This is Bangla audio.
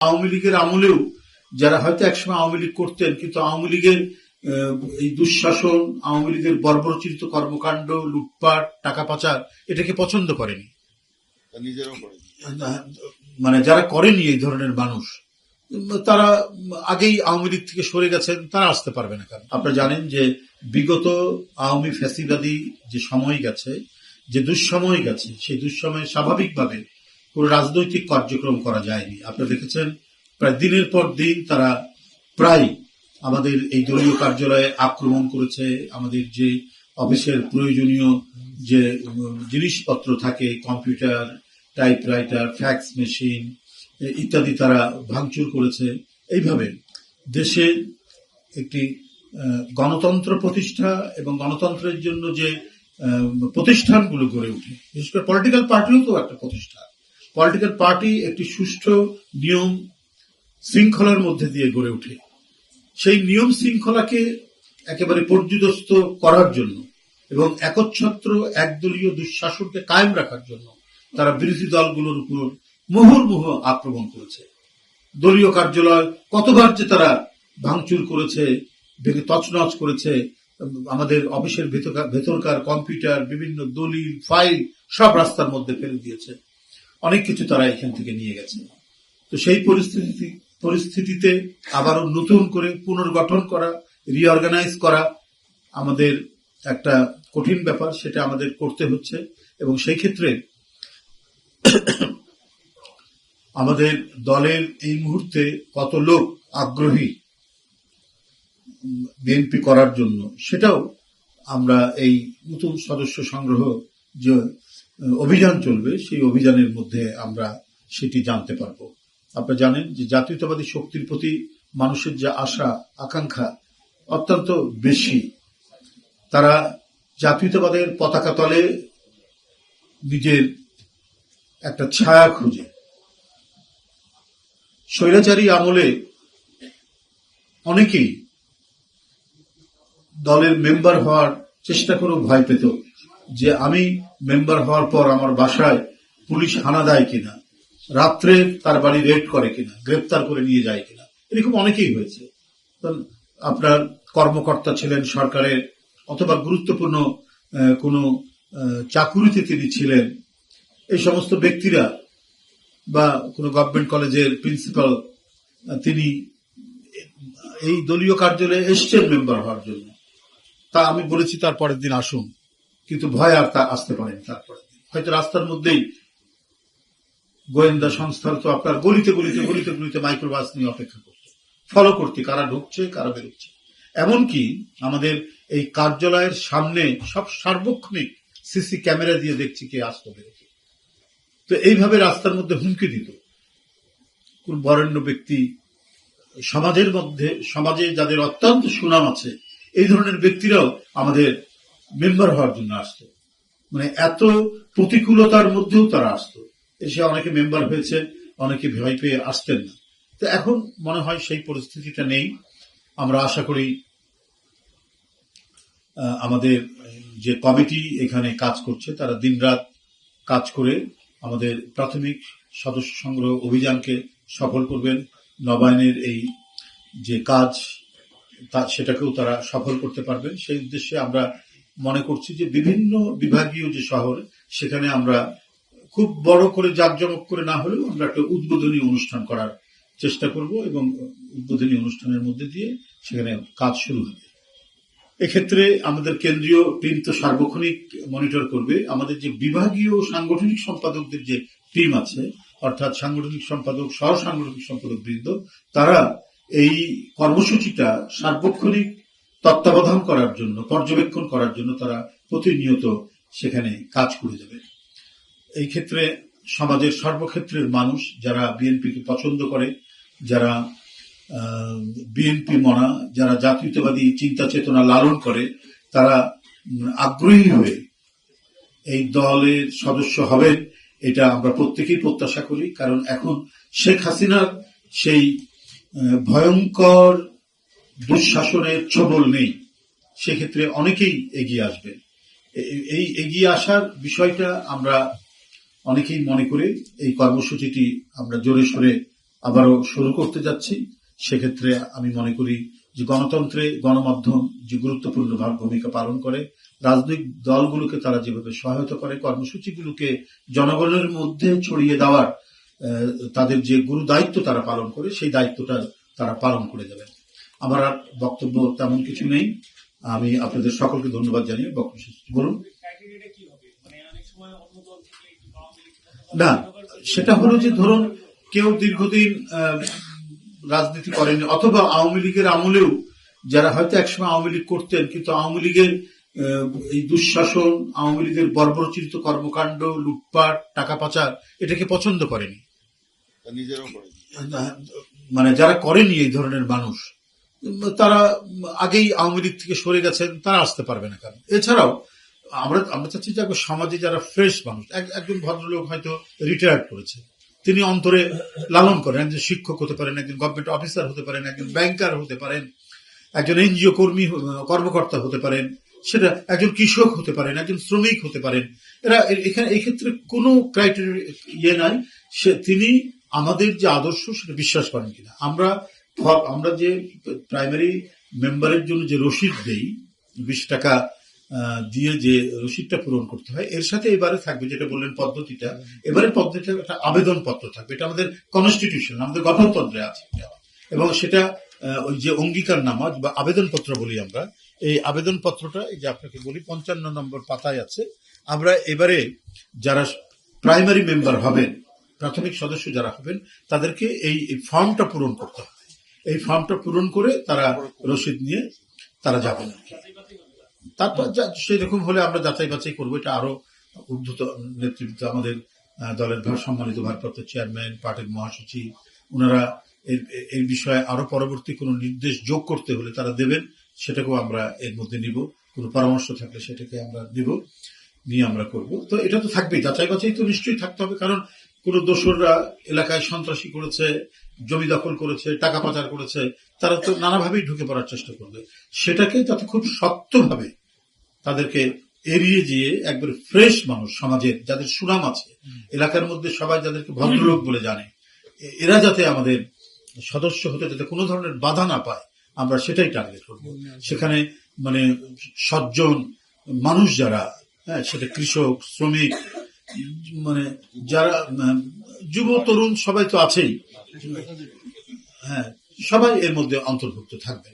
আওয়ামী লীগের আমলেও যারা হয়তো একসময় আওয়ামী লীগ করতেন, কিন্তু আওয়ামী লীগের এই দুঃশাসন, আওয়ামী লীগের বর্বরচিত কর্মকাণ্ড, লুটপাট, টাকা পাচার, এটাকে পছন্দ করেনি, মানে যারা করেনি এই ধরনের মানুষ, তারা আগেই আওয়ামী লীগ থেকে সরে গেছেন, তারা আসতে পারবে না। কারণ আপনারা জানেন যে বিগত আওয়ামী ফ্যাসিবাদী যে সময় গেছে, যে দুঃসময় গেছে, সেই দুঃসময়ে স্বাভাবিকভাবে কোন রাজনৈতিক কার্যক্রম করা যায়নি। আপনারা দেখেছেন প্রায় দিনের পর দিন তারা প্রায় আমাদের এই দলীয় কার্যালয়ে আক্রমণ করেছে। আমাদের যে অফিসের প্রয়োজনীয় যে জিনিসপত্র থাকে, কম্পিউটার, টাইপরাইটার, ফ্যাক্স মেশিন ইত্যাদি তারা ভাঙচুর করেছে। এইভাবে দেশে একটি গণতন্ত্র প্রতিষ্ঠা এবং গণতন্ত্রের জন্য যে প্রতিষ্ঠানগুলো গড়ে ওঠে, বিশেষ করে পলিটিক্যাল পার্টিও তো একটা প্রতিষ্ঠান। পলিটিক্যাল পার্টি একটি সুষ্ঠু নিয়ম শৃঙ্খলার মধ্যে দিয়ে গড়ে ওঠে। সেই নিয়ম শৃঙ্খলাকে একেবারে পর্যুদস্ত করার জন্য এবং একচ্ছত্র একদলীয় দুঃশাসনকে কায়েম রাখার জন্য তারা বিরোধী দলগুলোর উপর মুহুর্মুহু আক্রমণ করেছে। দলীয় কার্যালয় কতবার যে তারা ভাঙচুর করেছে, ভেঙে তছনছ করেছে, আমাদের অফিসের ভেতরকার কম্পিউটার, বিভিন্ন দলিল, ফাইল সব রাস্তার মধ্যে ফেলে দিয়েছে। অনেক কিছু তারা এখান থেকে নিয়ে গেছে। তো সেই পরিস্থিতিতে আবারও নতুন করে পুনর্গঠন করা, রিঅর্গানাইজ করা আমাদের একটা কঠিন ব্যাপার, সেটা আমাদের করতে হচ্ছে। এবং সেই ক্ষেত্রে আমাদের দলের এই মুহূর্তে কত লোক আগ্রহী বিএনপি করার জন্য, সেটাও আমরা এই নতুন সদস্য সংগ্রহ যে অভিযান চলবে, সেই অভিযানের মধ্যে আমরা সেটি জানতে পারবো। আপনারা জানেন যে জাতীয়তাবাদী শক্তির প্রতি মানুষের যে আশা আকাঙ্ক্ষা অত্যন্ত বেশি। তারা জাতীয়তাবাদের পতাকা তলে নিজের একটা ছায়া খুঁজে। স্বৈরাচারী আমলে অনেকেই দলের মেম্বার হওয়ার চেষ্টা করেও ভয় পেত যে আমি মেম্বার হওয়ার পর আমার বাসায় পুলিশ হানা দেয় কিনা, রাত্রে তার বাড়ি রেড করে কিনা, গ্রেপ্তার করে নিয়ে যায় কিনা, এরকম অনেকেই হয়েছে। আপনার কর্মকর্তা ছিলেন সরকারের, অথবা গুরুত্বপূর্ণ কোনো চাকুরিতে তিনি ছিলেন, এই সমস্ত ব্যক্তিরা, বা কোনো গভর্নমেন্ট কলেজের প্রিন্সিপাল, তিনি এই দলীয় কার্যালয়ে এসছেন মেম্বার হওয়ার জন্য। তা আমি বলেছি তার পরের দিন আসুন, কিন্তু ভয় আর তা আসতে পারেনি। তারপরে হয়তো রাস্তার মধ্যেই গোয়েন্দা সংস্থার তো আপনার গলিতে গলিতে গলিতে গলিতে মাইক্রোবাস নিয়ে অপেক্ষা করছে, ফলো করতে কারা ঢুকছে কারা বেরোচ্ছে। এমনকি আমাদের এই কার্যালয়ের সামনে সব সার্বক্ষণিক সিসি ক্যামেরা দিয়ে দেখছি কে আসতো বেরোচ্ছে। তো এইভাবে রাস্তার মধ্যে হুমকি দিত কোন বরেণ্য ব্যক্তি, সমাজের মধ্যে, সমাজে যাদের অত্যন্ত সুনাম আছে, এই ধরনের ব্যক্তিরাও আমাদের মেম্বার হওয়ার জন্য আসতো। মানে এত প্রতিকূলতার মধ্যেও তারা আসতো, এসে অনেকে মেম্বার হয়েছে, অনেকে ভয় পেয়ে আসতেন না। তো এখন মনে হয় সেই পরিস্থিতিটা নেই। আমরা আশা করি আমাদের যে কমিটি এখানে কাজ করছে, তারা দিনরাত কাজ করে আমাদের প্রাথমিক সদস্য সংগ্রহ অভিযানকে সফল করবেন। নবায়নের এই যে কাজ, সেটাকেও তারা সফল করতে পারবেন। সেই উদ্দেশ্যে আমরা মনে করছি যে বিভিন্ন বিভাগীয় যে শহর, সেখানে আমরা খুব বড় করে জাঁকজমক করে না হলেও আমরা একটা উদ্বোধনী অনুষ্ঠান করার চেষ্টা করব, এবং উদ্বোধনী অনুষ্ঠানের মধ্যে দিয়ে সেখানে কাজ শুরু হবে। এক্ষেত্রে আমাদের কেন্দ্রীয় টিম তো সার্বক্ষণিক মনিটর করবে। আমাদের যে বিভাগীয় সাংগঠনিক সম্পাদকদের যে টিম আছে, অর্থাৎ সাংগঠনিক সম্পাদক, সহ সাংগঠনিক সম্পাদক বৃন্দ, তারা এই কর্মসূচিটা সার্বক্ষণিক তত্ত্বাবধান করার জন্য, পর্যবেক্ষণ করার জন্য তারা প্রতিনিয়ত সেখানে কাজ করে যাবে। এই ক্ষেত্রে সমাজের সর্বক্ষেত্রের মানুষ যারা বিএনপিকে পছন্দ করে, যারা বিএনপি মনা, যারা জাতীয়তাবাদী চিন্তা চেতনা লালন করে, তারা আগ্রহী হয়ে এই দলের সদস্য হবেন, এটা আমরা প্রত্যেকেই প্রত্যাশা করি। কারণ এখন শেখ হাসিনার সেই ভয়ঙ্কর দুঃশাসনের ছোবল নেই, সেক্ষেত্রে অনেকেই এগিয়ে আসবেন। এই এগিয়ে আসার বিষয়টা আমরা অনেকেই মনে করে এই কর্মসূচিটি আমরা জোরে সোরে আবারও শুরু করতে যাচ্ছি। সেক্ষেত্রে আমি মনে করি যে গণতন্ত্রে গণমাধ্যম যে গুরুত্বপূর্ণ ভূমিকা পালন করে, রাজনৈতিক দলগুলোকে তারা যেভাবে সহায়তা করে, কর্মসূচিগুলোকে জনগণের মধ্যে ছড়িয়ে দেওয়ার তাদের যে গুরু দায়িত্ব তারা পালন করে, সেই দায়িত্বটা তারা পালন করে যাবেন। আমার আর বক্তব্য তেমন কিছু নেই। আমি আপনাদের সকলকে ধন্যবাদ জানিয়ে বক্তব্য শেষ করছি। বলুন। না, সেটা হলো যে ধরুন কেউ দীর্ঘদিন রাজনীতি করেনি, অথবা আওয়ামী লীগের আমলেও যারা হয়তো একসময় আওয়ামী লীগ করতেন, কিন্তু আওয়ামী লীগের এই দুঃশাসন, আওয়ামী লীগের বর্বরচিত কর্মকাণ্ড, লুটপাট, টাকা পাচার এটাকে পছন্দ করেনি, মানে যারা করেনি এই ধরনের মানুষ, তারা আগেই আওয়ামী লীগ থেকে সরে গেছেন, তারা আসতে পারবে না। কারণ এছাড়াও আমরা চাচ্ছি যে সমাজে যারা ফ্রেশ মানুষ, একজন ভদ্রলোক হয়তো রিটায়ার্ড করেছে, তিনি অন্তরে লালন করেন, একজন শিক্ষক হতে পারেন, একজন গভর্নমেন্ট অফিসার হতে পারেন, একজন ব্যাংকার হতে পারেন, একজন এনজিও কর্মকর্তা হতে পারেন, সেটা একজন কৃষক হতে পারেন, একজন শ্রমিক হতে পারেন। এরা এখানে এই ক্ষেত্রে কোনো ক্রাইটেরিয়া নাই তিনি আমাদের যে আদর্শ সেটা বিশ্বাস করেন কিনা। আমরা যে প্রাইমারি মেম্বারের জন্য যে রসিদ দেই, 20 টাকা দিয়ে যে রসিদটা পূরণ করতে হয়, এর সাথে এবারে থাকবে যেটা বললেন পদ্ধতিটা, এবারের পদ্ধতিটা একটা আবেদন পত্র থাকবে। এটা আমাদের কনস্টিটিউশন, আমাদের গঠনতন্ত্রে আছে, এবং সেটা ওই যে অঙ্গীকারনামা বা আবেদন পত্র বলি আমরা, এই আবেদন পত্রটা এই যে আপনাকে বলি 55 নম্বর পাতায় আছে। আমরা এবারে যারা প্রাইমারি মেম্বার হবেন, প্রাথমিক সদস্য যারা হবেন, তাদেরকে এই ফর্মটা পূরণ করতে হবে। এই ফর্মটা পূরণ করে তারা রসিদ নিয়ে তারা যাবেন। তারপর সেরকম হলে আমরা যাচাই বাছাই করবো। এটা আরো ঊর্ধ্বত নেতৃত্ব, আমাদের দলের সম্মানিত ভারপ্রাপ্ত চেয়ারম্যান, পার্টির মহাসচিব, ওনারা এই বিষয়ে আরো পরবর্তী কোনো নির্দেশ যোগ করতে হলে তারা দেবেন, সেটাকেও আমরা এর মধ্যে নিব। কোনো পরামর্শ থাকলে সেটাকে আমরা নিব, নিয়ে আমরা করব। তো এটা তো থাকবেই, যাচাই বাছাই তো নিশ্চয়ই থাকতে হবে। কারণ কোন দোসররা এলাকায় সন্ত্রাসী করেছে, জমি দখল করেছে, টাকা পাচার করেছে, তারা তো নানাভাবেই ঢুকে পড়ার চেষ্টা করবে। সেটাকে যাতে খুব শক্তভাবে তাদেরকে এড়িয়ে গিয়ে একবার ফ্রেশ মানুষ, সমাজের যাদের সুনাম আছে, এলাকার মধ্যে সবাই যাদেরকে ভদ্রলোক বলে জানে, এরা যাতে আমাদের সদস্য হতে যাতে কোনো ধরনের বাধা না পায়, আমরা সেটাই টার্গেট করব। সেখানে মানে সজ্জন মানুষ যারা, হ্যাঁ, সেটা কৃষক, শ্রমিক, মানে যারা যুব তরুণ সবাই তো আছেই, হ্যাঁ, সবাই এর মধ্যে অন্তর্ভুক্ত থাকবে।